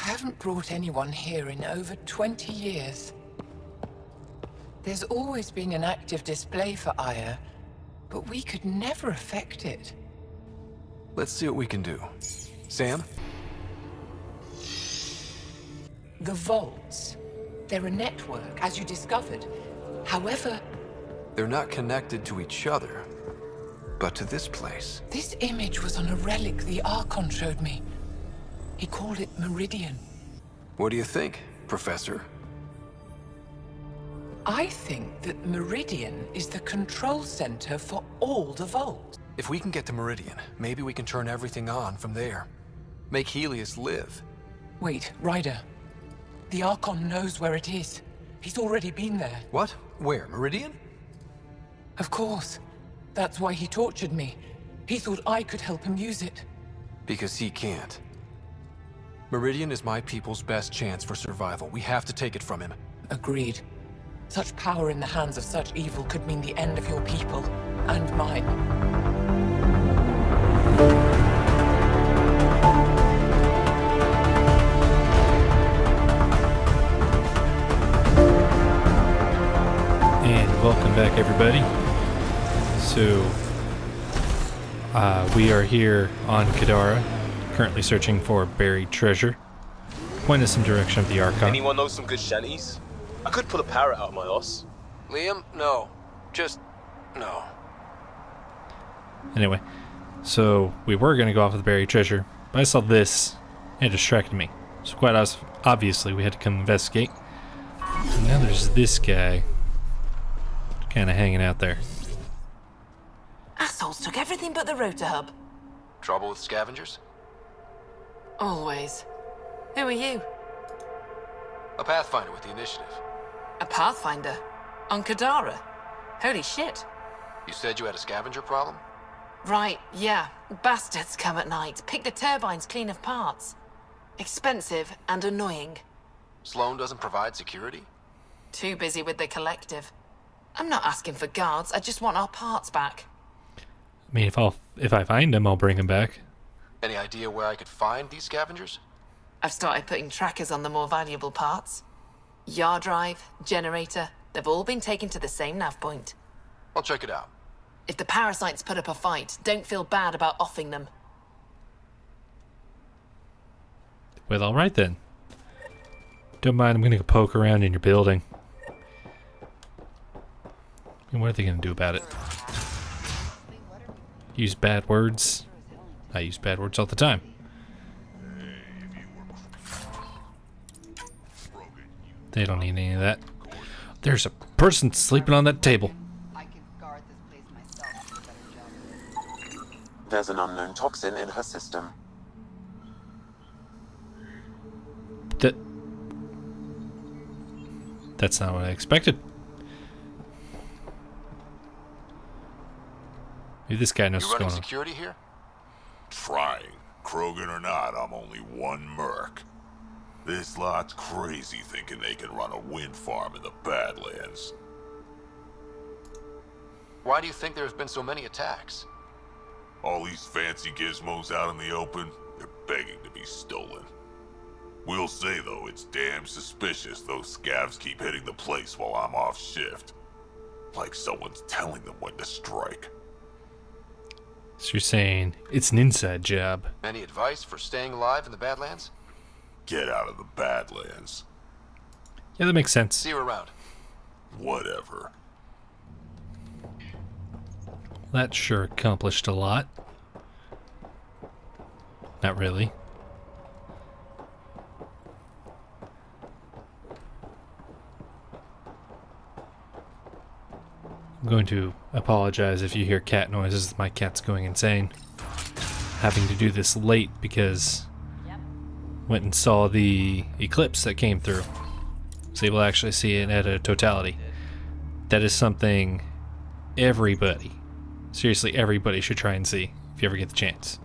haven't brought anyone here in over 20 years. There's always been an active display for Aya, but we could never affect it. Let's see what we can do. Sam? The vaults. They're a network, as you discovered. However, They're not connected to each other, but to this place. this image was on a relic the Archon showed me. He called it Meridian. What do you think, Professor? I think that Meridian is the control center for all the vaults. If we can get to Meridian, maybe we can turn everything on from there. Make Helios live. Wait, Ryder. The Archon knows where it is. He's already been there. What? Where? Meridian? Of course. That's why he tortured me. He thought I could help him use it. Because he can't. Meridian is my people's best chance for survival. We have to take it from him. Agreed. Such power in the hands of such evil could mean the end of your people, and mine. And welcome back, everybody. So, we are here on Kadara, currently searching for buried treasure. Point us in direction of the Archon. Anyone know some good shanties? I could pull a parrot out of my ass. Liam? No. Just... no. Anyway, so we were going to go off with the buried treasure, but I saw this and it distracted me. So quite obviously we had to come investigate. And now there's this guy kind of hanging out there. Assholes took everything but the rotor hub. Trouble with scavengers? Always. Who are you? A Pathfinder with the initiative. A Pathfinder? On Kadara? Holy shit. You said you had a scavenger problem? Right, yeah. Bastards come at night, pick the turbines clean of parts. Expensive and annoying. Sloan doesn't provide security? Too busy with the collective. I'm not asking for guards, I just want our parts back. I mean, if I find him, I'll bring him back. Any idea where I could find these scavengers? I've started putting trackers on the more valuable parts. Yard drive, generator, they've all been taken to the same nav point. I'll check it out. If the parasites put up a fight, don't feel bad about offing them. Well, alright then. Don't mind, I'm gonna go poke around in your building. And what are they gonna do about it? Use bad words? I use bad words all the time. They don't need any of that. There's a person sleeping on that table. There's an unknown toxin in her system. That's not what I expected. Maybe this guy knows You what's running going on. security here? Trying. Krogan or not, I'm only one merc. This lot's crazy thinking they can run a wind farm in the Badlands. Why do you think there have been so many attacks? All these fancy gizmos out in the open, they're begging to be stolen. We'll say, though, it's damn suspicious those scavs keep hitting the place while I'm off shift. Like someone's telling them when to strike. So you're saying it's an inside job. Any advice for staying alive in the Badlands? Get out of the Badlands. Yeah, that makes sense. See you around. Whatever. That sure accomplished a lot. Not really. I'm going to apologize if you hear cat noises. My cat's going insane. Having to do this late because went and saw the eclipse that came through. Was able to actually see it at a totality. That is something everybody, seriously everybody, should try and see if you ever get the chance.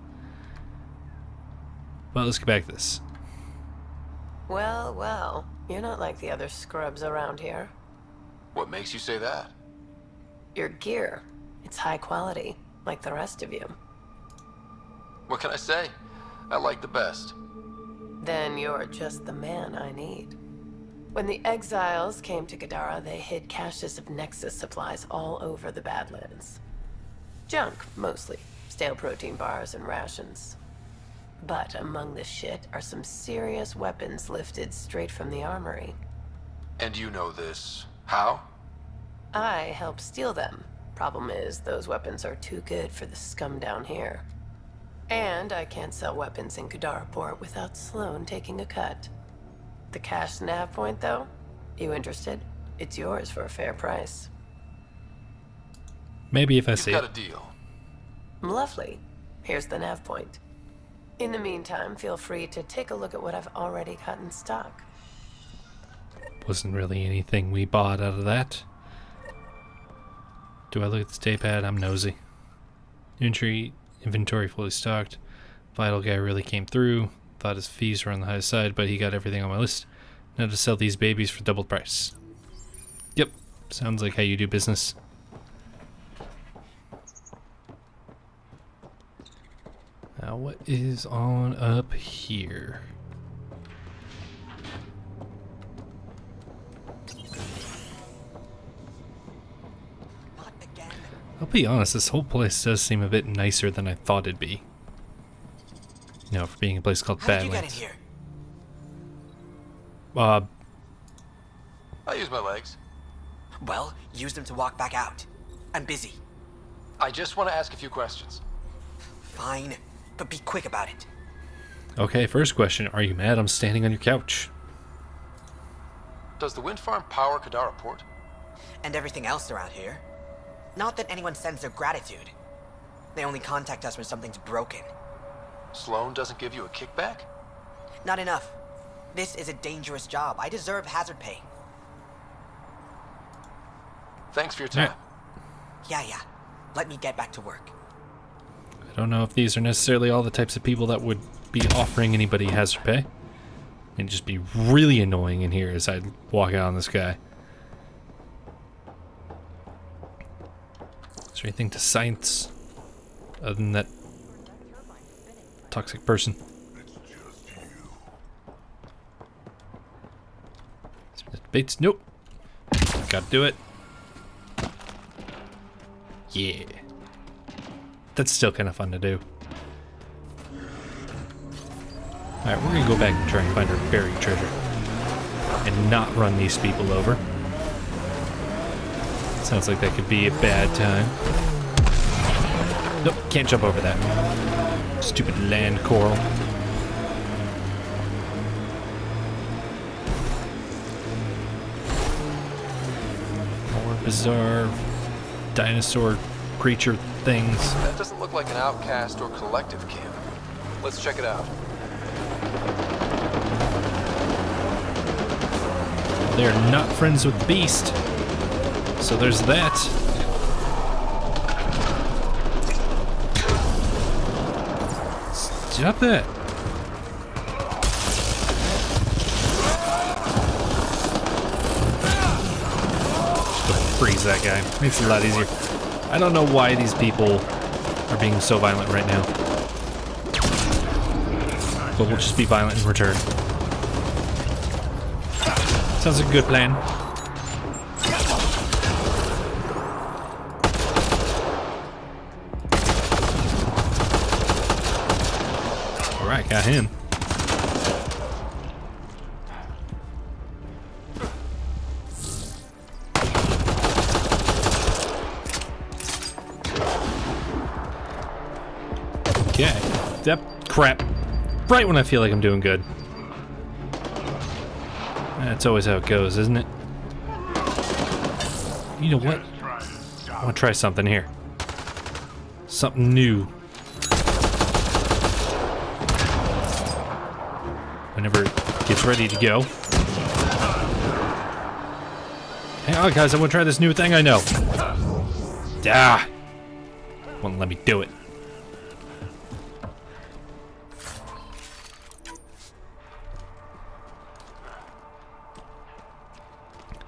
Well, let's get back to this. Well, well, you're not like the other scrubs around here. What makes you say that? Your gear, it's high quality, like the rest of you. What can I say? I like the best. then you're just the man I need. When the exiles came to Gadara, they hid caches of Nexus supplies all over the Badlands. Junk, mostly. Stale protein bars and rations. But among the shit are some serious weapons lifted straight from the armory. And you know this. How? I helped steal them. Problem is, those weapons are too good for the scum down here. And I can't sell weapons in Kadaraport without Sloan taking a cut. The cash nav point, though? You interested? It's yours for a fair price. Maybe if I You've see got it. a deal. Lovely. Here's the nav point. In the meantime, feel free to take a look at what I've already got in stock. Wasn't really anything we bought out of that. Do I look at the stay pad? I'm nosy. Inventory fully stocked. Vital guy really came through. Thought his fees were on the high side, but he got everything on my list. Now to sell these babies for double price. Yep, sounds like how you do business. Now what is on up here? I'll be honest, this whole place does seem a bit nicer than I thought it'd be. You know, for being a place called Badlands. How did you get in here? I use my legs. Well, use them to walk back out. I'm busy. I just want to ask a few questions. Fine, but be quick about it. Okay, first question. Are you mad I'm standing on your couch? Does the wind farm power Kadara Port? And everything else around here. Not that anyone sends their gratitude. They only contact us when something's broken. Sloan doesn't give you a kickback? Not enough. This is a dangerous job. I deserve hazard pay. Thanks for your time. Yeah. Yeah. Let me get back to work. I don't know if these are necessarily all the types of people that would be offering anybody hazard pay. It'd just be really annoying in here as I walk out on this guy. Is there anything to science other than that toxic person? Bates? Nope. Gotta do it. Yeah. That's still kind of fun to do. Alright, we're gonna go back and try and find our buried treasure. And not run these people over. Sounds like that could be a bad time. Nope, can't jump over that. Stupid land coral. More bizarre dinosaur creature things. That doesn't look like an outcast or collective camp. Let's check it out. They're not friends with the beast. So there's that. Stop that. Just freeze that guy. Makes it a lot easier. I don't know why these people are being so violent right now. But we'll just be violent in return. Sounds like a good plan. Alright, got him. Okay. Yep. Crap. Right when I feel like I'm doing good. That's always how it goes, isn't it? You know what? I want to try something here. Something new. Whenever it gets ready to go. Hang on, guys. I want to try this new thing I know. Ah! Won't let me do it.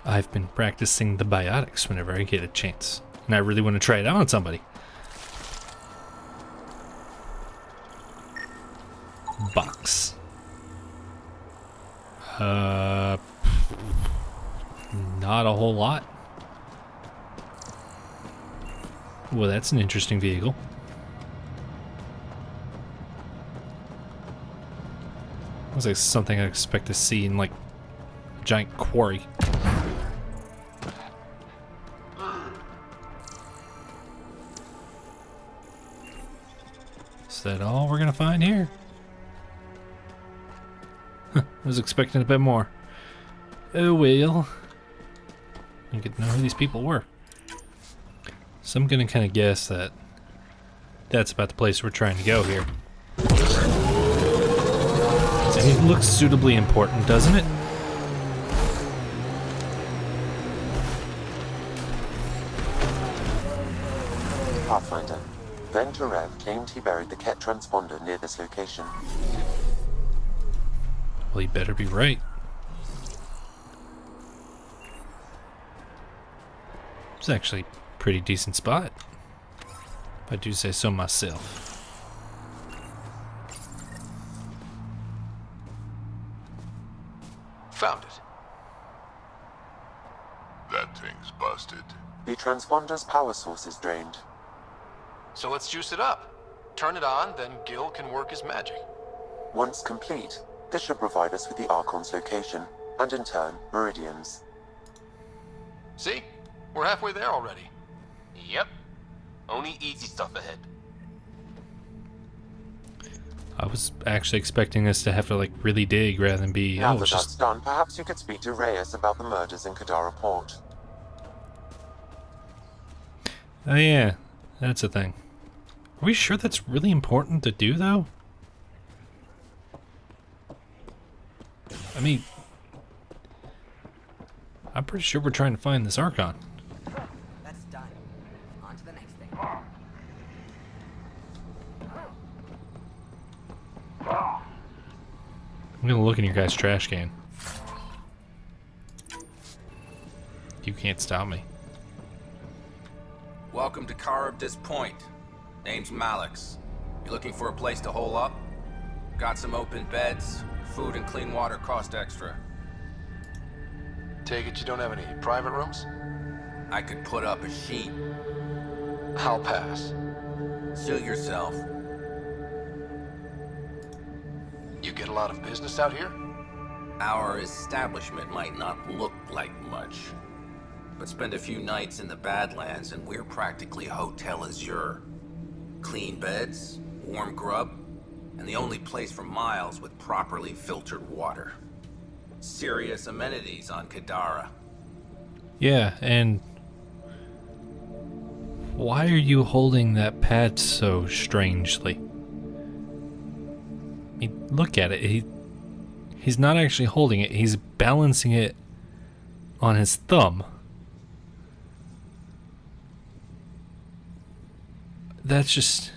I've been practicing the biotics whenever I get a chance, and I really want to try it out on somebody. Box. Not a whole lot. Well, that's an interesting vehicle. Looks like something I expect to see in, like, a giant quarry. Is that all we're gonna find here? I was expecting a bit more. Oh well. I didn't know who these people were. So I'm gonna kind of guess that that's about the place we're trying to go here. And it looks suitably important, doesn't it? Pathfinder. Venturev claimed he buried the Ket transponder near this location. Well, you better be right. It's actually a pretty decent spot, if I do say so myself. Found it. That thing's busted. The transponder's power source is drained. So let's juice it up. Turn it on, then Gil can work his magic. Once complete, this should provide us with the Archon's location, and in turn, Meridian's. See? We're halfway there already. Yep. Only easy stuff ahead. I was actually expecting us to have to, like, really dig rather than be, Now oh, that it's that's just... done, perhaps you could speak to Reyes about the murders in Kadara Port. Oh yeah, that's a thing. Are we sure that's really important to do, though? I mean, I'm pretty sure we're trying to find this Archon. That's done. On to the next thing. I'm gonna look in your guys' trash can. You can't stop me. Welcome to Caribdis Point. Name's Malix. You looking for a place to hole up? Got some open beds. Food and clean water cost extra. Take it you don't have any private rooms? I could put up a sheet. I'll pass. Suit yourself. You get a lot of business out here? Our establishment might not look like much, but spend a few nights in the Badlands and we're practically hotel azure. Clean beds, warm grub, and the only place for miles with properly filtered water. Serious amenities on Kadara. Yeah, and why are you holding that pad so strangely? I mean, look at it. He's not actually holding it. He's balancing it on his thumb. That's just...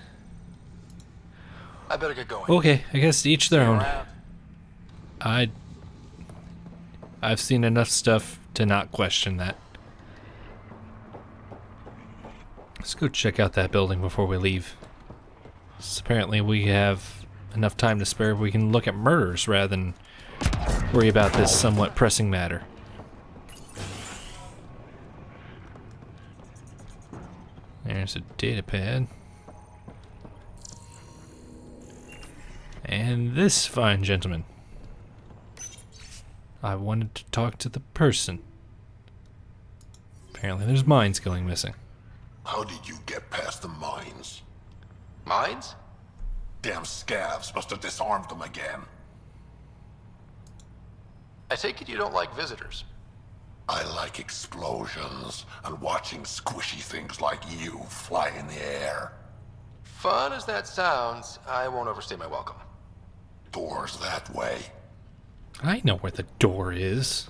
I better get going. Okay, I guess to each their own. Around. I've seen enough stuff to not question that. Let's go check out that building before we leave. So apparently we have enough time to spare. We can look at murders rather than worry about this somewhat pressing matter. There's a data pad. And this fine gentleman. I wanted to talk to the person. Apparently there's mines going missing. How did you get past the mines? Mines? Damn scavs must have disarmed them again. I take it you don't like visitors. I like explosions and watching squishy things like you fly in the air. Fun as that sounds, I won't overstay my welcome. Doors that way. I know where the door is.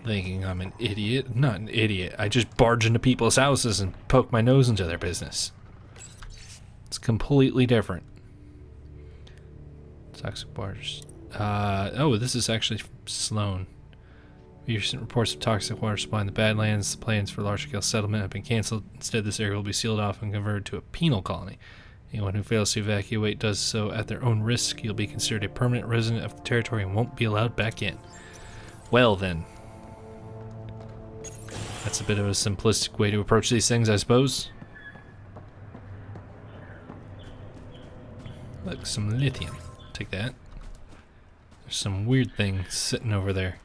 Thinking I'm an idiot. I'm not an idiot. I just barge into people's houses and poke my nose into their business. It's completely different. Toxic waters. Oh, this is actually Sloan. Recent reports of toxic water supply in the Badlands. The plans for large-scale settlement have been canceled. Instead, this area will be sealed off and converted to a penal colony. Anyone who fails to evacuate does so at their own risk. You'll be considered a permanent resident of the territory and won't be allowed back in. Well then. That's a bit of a simplistic way to approach these things, I suppose. Look, some lithium. Take that. There's some weird thing sitting over there.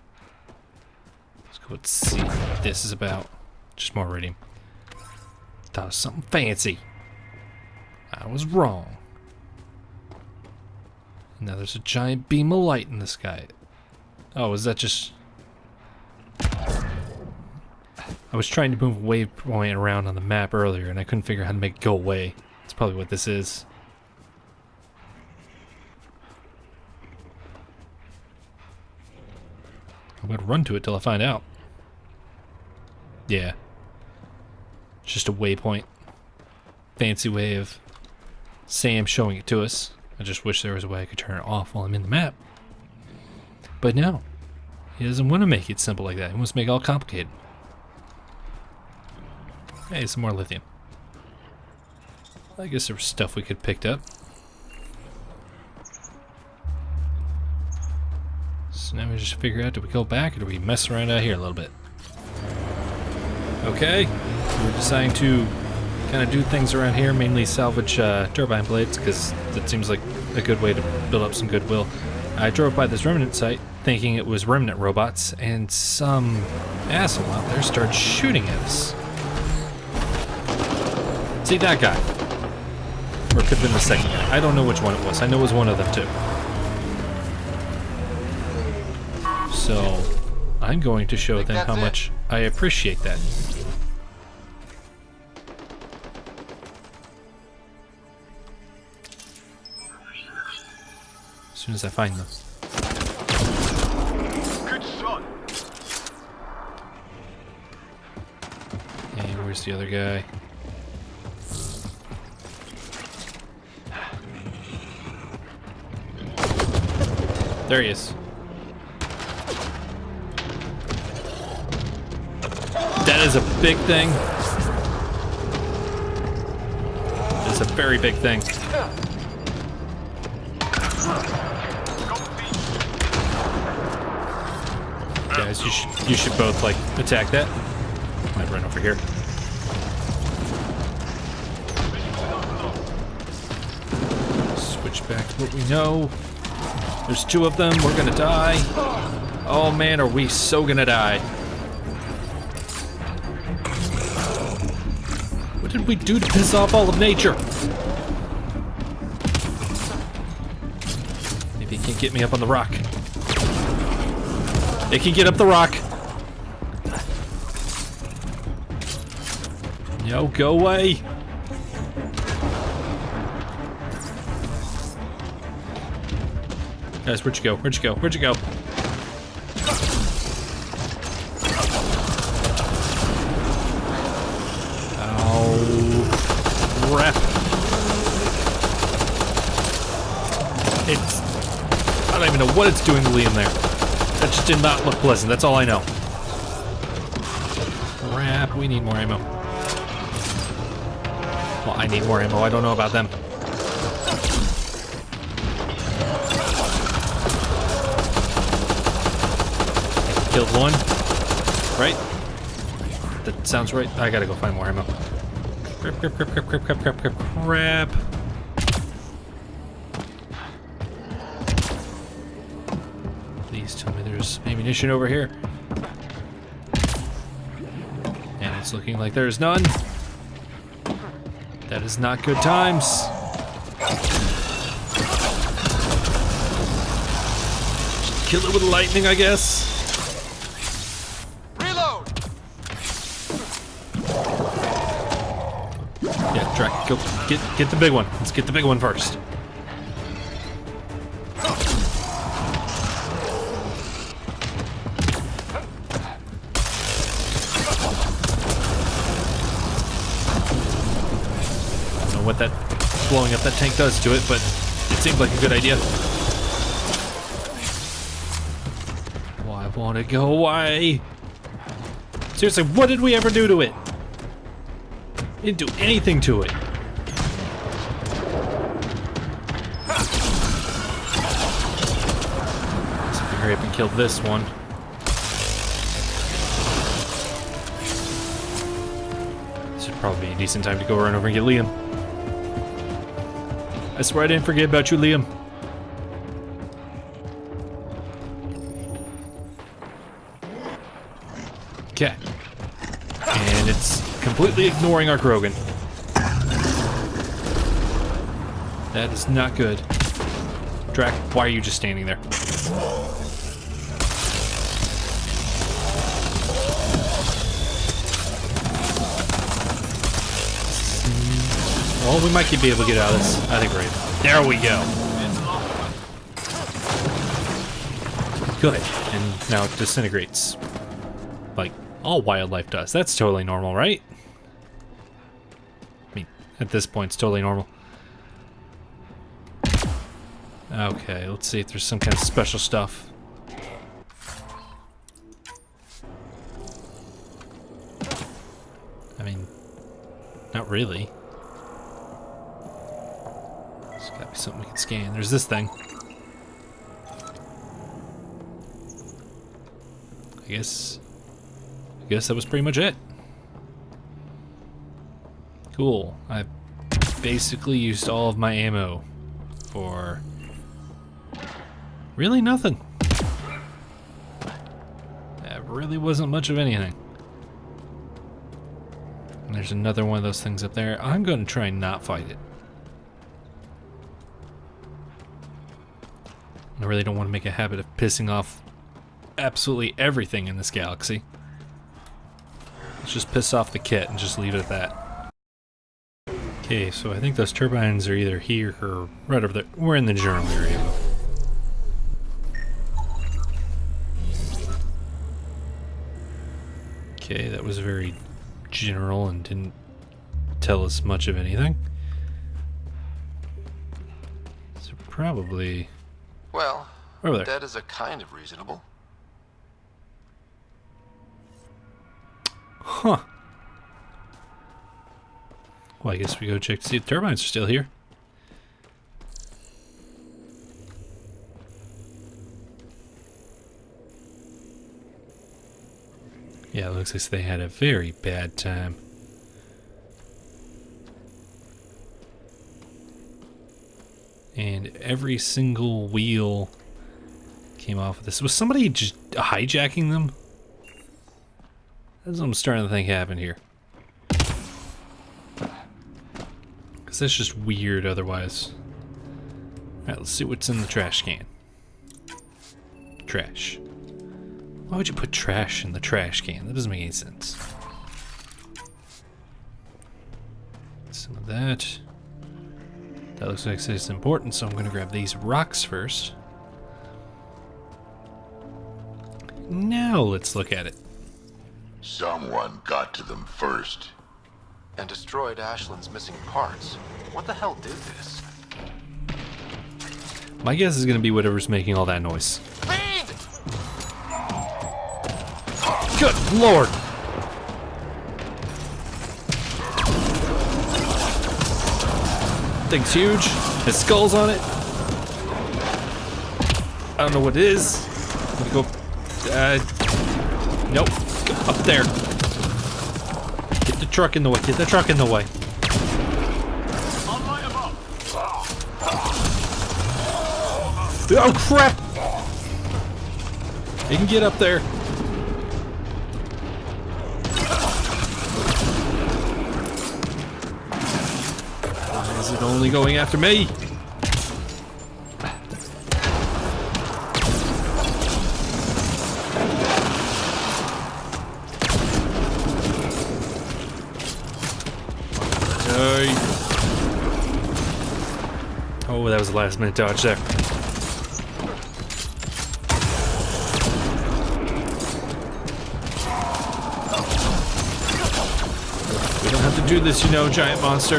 Let's go and see what this is about. Just more iridium. Thought it was something fancy. I was wrong. Now there's a giant beam of light in the sky. Oh, is that just... I was trying to move a waypoint around on the map earlier and I couldn't figure out how to make it go away. That's probably what this is. I'm gonna run to it till I find out. Yeah. It's just a waypoint. Fancy way of Sam showing it to us. I just wish there was a way I could turn it off while I'm in the map. But no. He doesn't want to make it simple like that. He wants to make it all complicated. Hey, some more lithium. I guess there was stuff we could picked up. So now we just figure out, do we go back or do we mess around out here a little bit? Okay. We're deciding to kind of do things around here, mainly salvage turbine blades, because that seems like a good way to build up some goodwill. I drove by this remnant site thinking it was remnant robots, and some asshole out there started shooting at us. See, that guy. Or it could have been the second guy. I don't know which one it was. I know it was one of them too. So, I'm going to show them how much I appreciate that. As soon as I find them. Good shot. Hey, where's the other guy? There he is. That is a big thing. It's a very big thing. Guys, you should both like attack that. Might run over here. Switch back to what we know. There's two of them. We're gonna die. Oh man, are we so gonna die? What did we do to piss off all of nature? Maybe it can't get me up on the rock. It can get up the rock. No, go away. Guys, where'd you go? Where'd you go? Where'd you go? Oh, crap. I don't even know what it's doing to Liam there. That just did not look pleasant, that's all I know. Crap, we need more ammo. Well, I need more ammo, I don't know about them. Killed one, right? That sounds right. I gotta go find more ammo. Crap, crap, crap, crap, crap, crap, crap, crap, crap. Please tell me there's ammunition over here. And it's looking like there's none. That is not good times. Kill it with lightning, I guess. Go get the big one. Let's get the big one first. I don't know what that blowing up that tank does to it, but it seems like a good idea. Oh, I want to go away. Seriously, what did we ever do to it? We didn't do anything to it. hurry up and kill this one. This would probably be a decent time to go run over and get Liam. I swear I didn't forget about you, Liam. Okay. And it's completely ignoring our Krogan. That is not good. Drac, why are you just standing there? Well, we might be able to get out of this. I think we're able. There we go. Good. And now it disintegrates. Like all wildlife does. That's totally normal, right? I mean, at this point, it's totally normal. Okay, let's see if there's some kind of special stuff. I mean, not really. There's gotta be something we can scan. There's this thing. I guess that was pretty much it. Cool. I basically used all of my ammo for really nothing. That really wasn't much of anything. And there's another one of those things up there. I'm going to try and not fight it. I really don't want to make a habit of pissing off absolutely everything in this galaxy. Let's just piss off the kit and just leave it at that. Okay, so I think those turbines are either here or right over there. We're in the general area. Okay, that was very general and didn't tell us much of anything. So probably... Well, over there. that is a kind of reasonable. Huh. Well, I guess we go check to see if the turbines are still here. Yeah, it looks like they had a very bad time. And every single wheel came off of this. Was somebody just hijacking them? That's what I'm starting to think happened here. Because that's just weird otherwise. Alright, let's see what's in the trash can. Trash. Why would you put trash in the trash can? That doesn't make any sense. Some of that. That looks like it's important, so I'm going to grab these rocks first. Now let's look at it. Someone got to them first. And destroyed Ashland's missing parts. What the hell did this? My guess is going to be whatever's making all that noise. Speed! Good lord! Thing's huge. His skull's on it. I don't know what it is. I'm gonna go. Nope. Up there. Get the truck in the way. Get the truck in the way. Oh crap! You can get up there. Why is it only going after me? Oh, that was the last minute dodge there. We don't have to do this, you know, giant monster.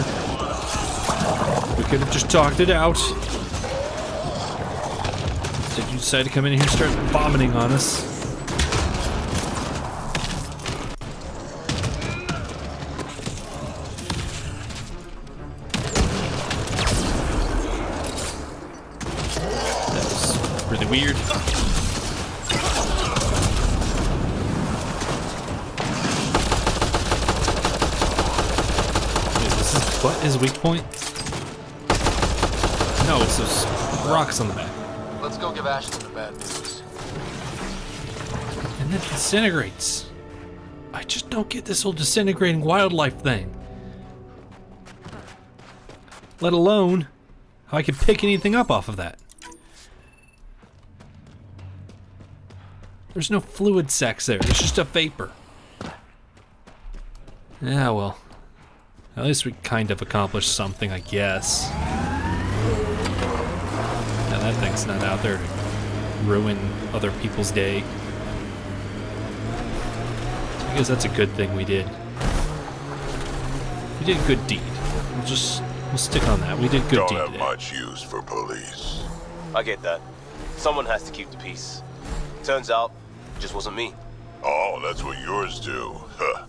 We could have just talked it out. Did you decide to come in here and start vomiting on us? That was really weird. butt his weak point? No, it's those rocks on the back. Let's go give Ashley the bad news. And then it disintegrates. I just don't get this whole disintegrating wildlife thing. Let alone how I can pick anything up off of that. There's no fluid sacs there. It's just a vapor. Yeah, well. At least we kind of accomplished something, I guess. Now that thing's not out there to ruin other people's day. So I guess that's a good thing we did. We did a good deed. We'll stick on that. We did good Don't deed have today. much use for police. I get that. Someone has to keep the peace. Turns out, it just wasn't me. Oh, that's what yours do. Huh.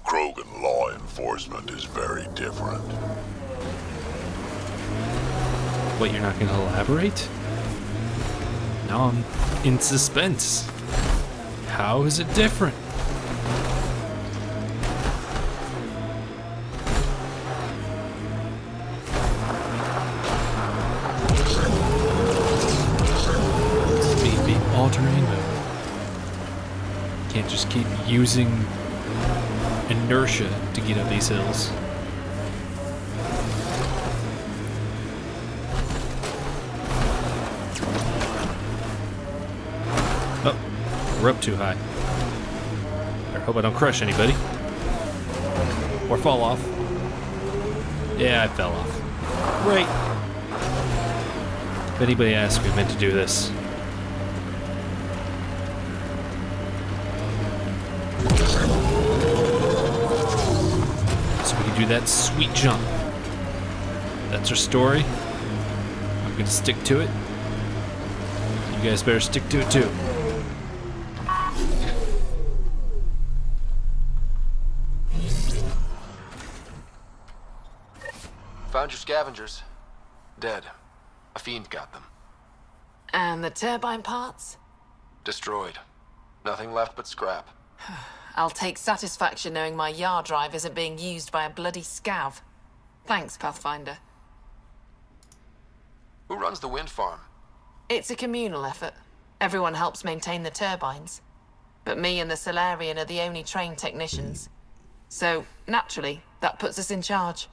Krogan law enforcement is very different. What, you're not going to elaborate? Now I'm in suspense. How is it different? Speed being altering, but can't just keep using inertia to get up these hills. Oh, we're up too high. I hope I don't crush anybody. Or fall off. Yeah, I fell off. Great. If anybody asks me, I meant to do this. Do that sweet jump. That's our story. I'm gonna stick to it. You guys better stick to it too. Found your scavengers. Dead. A fiend got them. And the turbine parts? Destroyed. Nothing left but scrap. I'll take satisfaction knowing my yard drive isn't being used by a bloody scav. Thanks, Pathfinder. Who runs the wind farm? It's a communal effort. Everyone helps maintain the turbines. But me and the Solarian are the only trained technicians. So, naturally, that puts us in charge.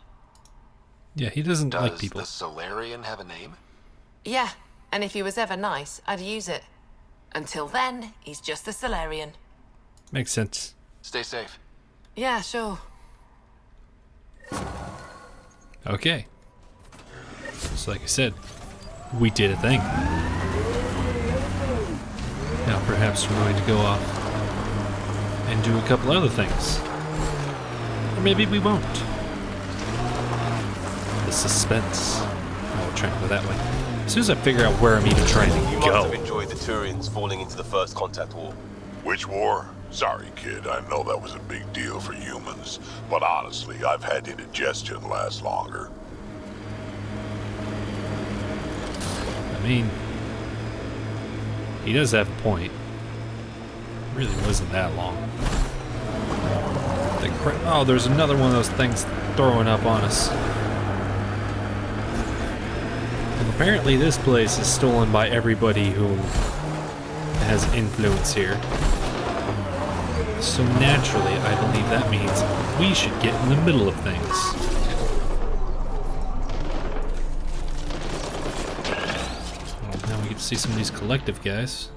Yeah, he doesn't like people. Does the Solarian have a name? Yeah, and if he was ever nice, I'd use it. Until then, he's just the Solarian. Makes sense. Stay safe. Yeah, sure. Okay. So like I said, we did a thing. Now perhaps we're going to go off and do a couple other things. Or maybe we won't. The suspense. Oh, we're trying to go that way. As soon as I figure out where I'm even trying to You must have go. enjoyed the Turians falling into the First Contact War. Which war? Sorry, kid, I know that was a big deal for humans, but honestly, I've had indigestion last longer. I mean, he does have a point. It really wasn't that long. Oh, there's another one of those things throwing up on us. And apparently this place is stolen by everybody who has influence here. So naturally, I believe that means we should get in the middle of things. Well, now we get to see some of these collective guys.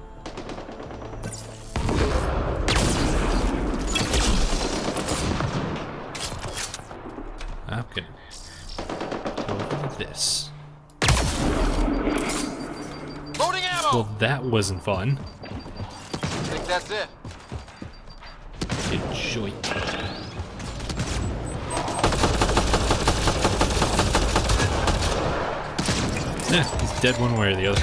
Okay. Go over to this. Loading ammo! Well, that wasn't fun. I think that's it. Enjoy. Yeah, he's dead one way or the other.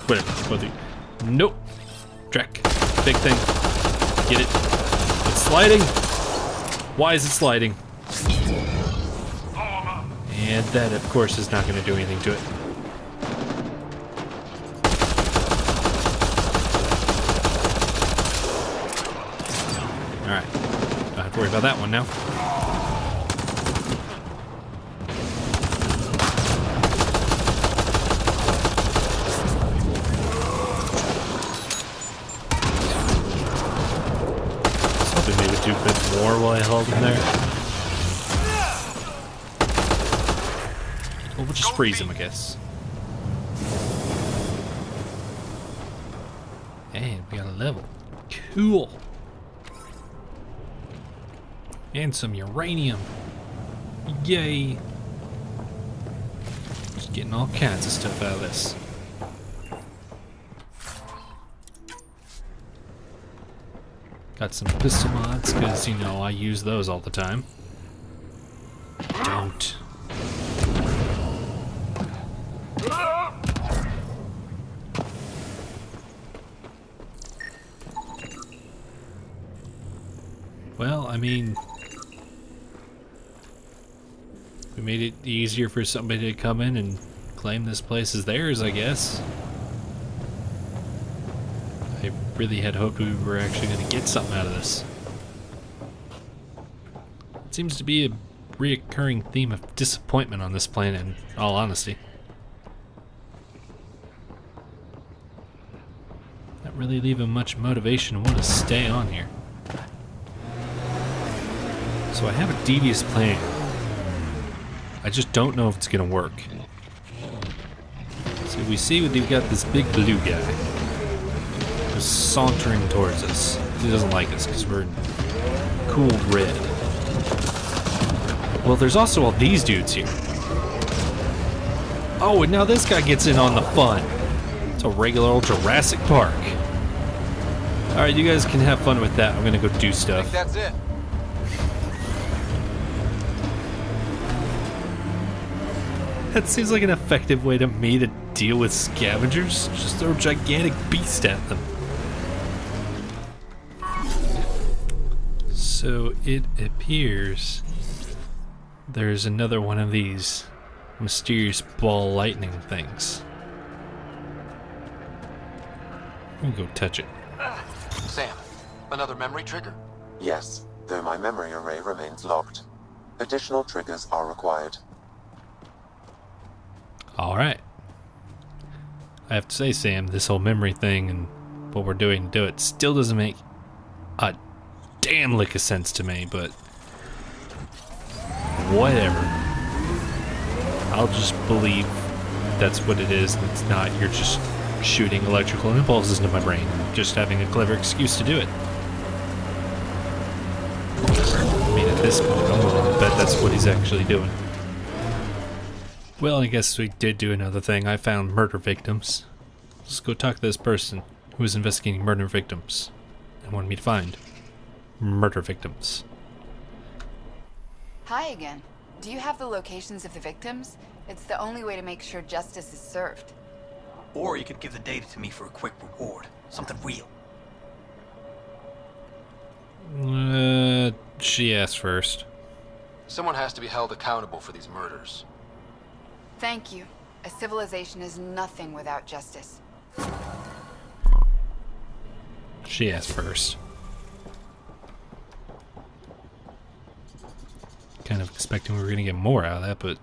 Whatever. Nope. Track. Big thing. Get it. It's sliding. Why is it sliding? And that, of course, is not going to do anything to it. Alright. Don't have to worry about that one now. Maybe do a bit more while I held him there. Well, we'll just freeze him, I guess. And we got a level. Cool. And some uranium. Yay. Just getting all kinds of stuff out of this. Got some pistol mods, because, you know, I use those all the time. Don't. Well, I mean, we made it easier for somebody to come in and claim this place as theirs, I guess. I really had hoped we were actually going to get something out of this. It seems to be a reoccurring theme of disappointment on this planet, in all honesty. Not really leaving much motivation to want to stay on here. So I have a devious plan. I just don't know if it's going to work. So we see we've got this big blue guy who's sauntering towards us. He doesn't like us because we're in cool red. Well, there's also all these dudes here. Oh, and now this guy gets in on the fun. It's a regular old Jurassic Park. Alright, you guys can have fun with that. I'm gonna go do stuff. I think that's it. That seems like an effective way to me to deal with scavengers. Just throw a gigantic beast at them. So it appears there's another one of these mysterious ball lightning things. I'm gonna go touch it. Sam, another memory trigger? Yes, though my memory array remains locked. Additional triggers are required. Alright. I have to say, Sam, this whole memory thing and what we're doing to do it still doesn't make a damn lick of sense to me, but whatever. I'll just believe that's what it is and it's not you're just shooting electrical impulses into my brain, just having a clever excuse to do it. I mean, at this point, I'm willing to bet that's what he's actually doing. Well, I guess we did do another thing. I found murder victims. Let's go talk to this person who is investigating murder victims and wanted me to find murder victims. Hi again. Do you have the locations of the victims? It's the only way to make sure justice is served. Or you could give the data to me for a quick reward. Something real. She asked first. Someone has to be held accountable for these murders. Thank you. A civilization is nothing without justice. She asked first. Kind of expecting we were gonna get more out of that, but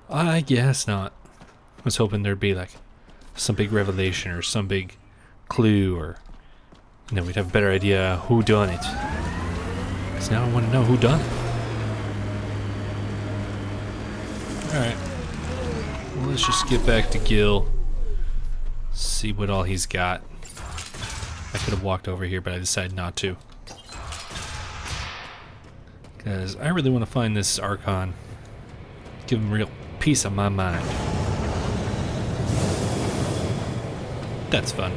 I guess not. I was hoping there'd be like some big revelation or some big clue, or you know, we'd have a better idea who done it. Because now I want to know who done it. Alright. Well, let's just get back to Gil. See what all he's got. I could have walked over here, but I decided not to. Because I really want to find this Archon. Give him real peace of my mind. That's fun.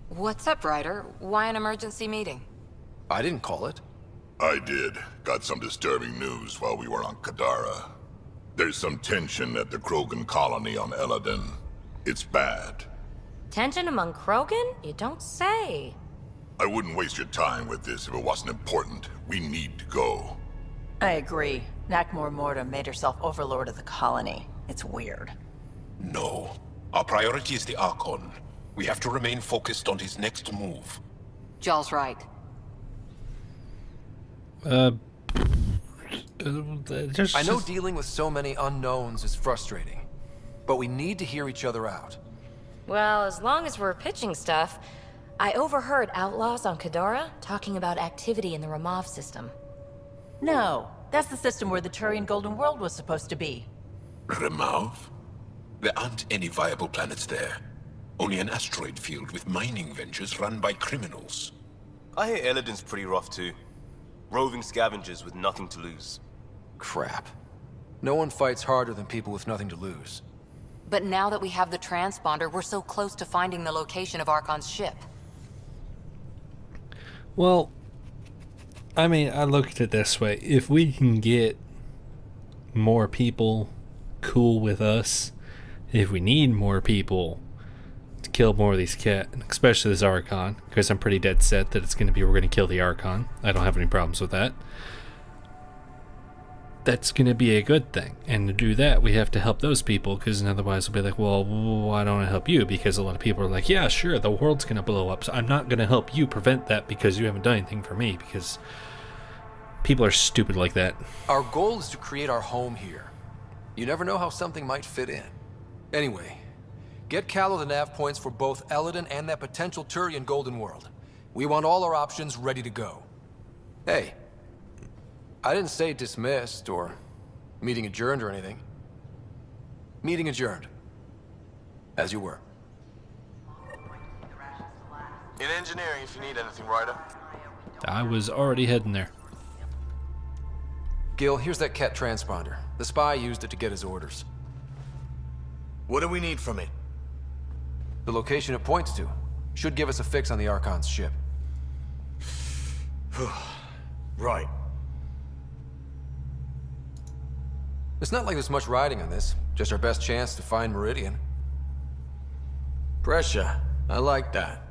What's up, Ryder? Why an emergency meeting? I didn't call it. I did. Got some disturbing news while we were on Kadara. There's some tension at the Krogan colony on Eladon. It's bad. Tension among Krogan? You don't say. I wouldn't waste your time with this if it wasn't important. We need to go. I agree. Nakmor Morta made herself overlord of the colony. It's weird. No. Our priority is the Archon. We have to remain focused on his next move. Jall's right. I know dealing with so many unknowns is frustrating, but we need to hear each other out. Well, as long as we're pitching stuff, I overheard outlaws on Kadara talking about activity in the Ramov system. No, that's the system where the Turian Golden World was supposed to be. Remov? There aren't any viable planets there. Only an asteroid field with mining ventures run by criminals. I hear Elodin's pretty rough too. Roving scavengers with nothing to lose. Crap. No one fights harder than people with nothing to lose. But now that we have the transponder, we're so close to finding the location of Archon's ship. Well, I mean, I look at it this way. If we can get more people cool with us, if we need more people to kill more of these cat, especially this Archon, because I'm pretty dead set that it's going to be we're going to kill the Archon. I don't have any problems with that. That's going to be a good thing. And to do that, we have to help those people, because otherwise we'll be like, well, why don't I help you? Because a lot of people are like, yeah, sure, the world's going to blow up, so I'm not going to help you prevent that because you haven't done anything for me, because people are stupid like that. Our goal is to create our home here. You never know how something might fit in. Anyway, get Callow the nav points for both Elodin and that potential Turian Golden World. We want all our options ready to go. Hey, I didn't say dismissed or meeting adjourned or anything. Meeting adjourned. As you were. In engineering, if you need anything, Ryder. I was already heading there. Gil, here's that Ket transponder. The spy used it to get his orders. What do we need from it? The location it points to. Should give us a fix on the Archon's ship. Right. It's not like there's much riding on this. Just our best chance to find Meridian. Pressure. I like that.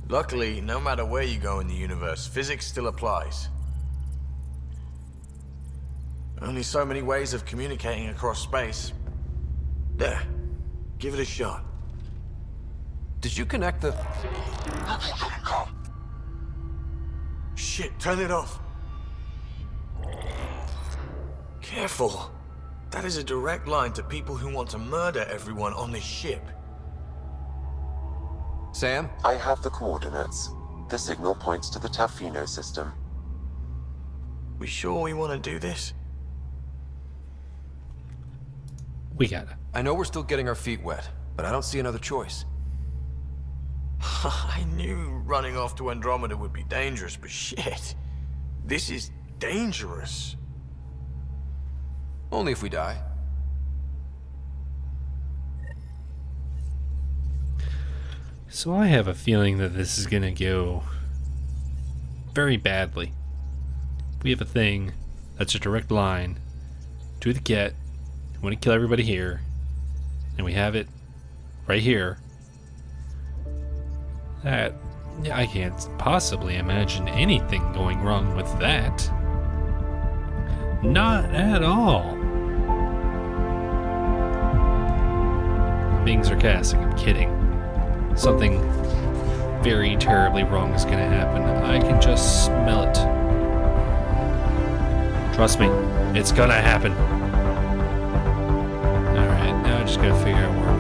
Luckily, no matter where you go in the universe, physics still applies. Only so many ways of communicating across space. There. Give it a shot. Did you connect the... Shit, turn it off. Careful. That is a direct line to people who want to murder everyone on this ship. Sam? I have the coordinates. The signal points to the Tafino system. We sure we want to do this? We gotta. I know we're still getting our feet wet, but I don't see another choice. I knew running off to Andromeda would be dangerous, but shit. This is dangerous. Only if we die. So I have a feeling that this is gonna go very badly. We have a thing that's a direct line to the Ket. We want to kill everybody here, and we have it right here. That, I can't possibly imagine anything going wrong with that. Not at all. I'm being sarcastic, I'm kidding. Something very terribly wrong is going to happen. I can just smell it. Trust me, it's gonna happen. Alright, now I just gotta figure out where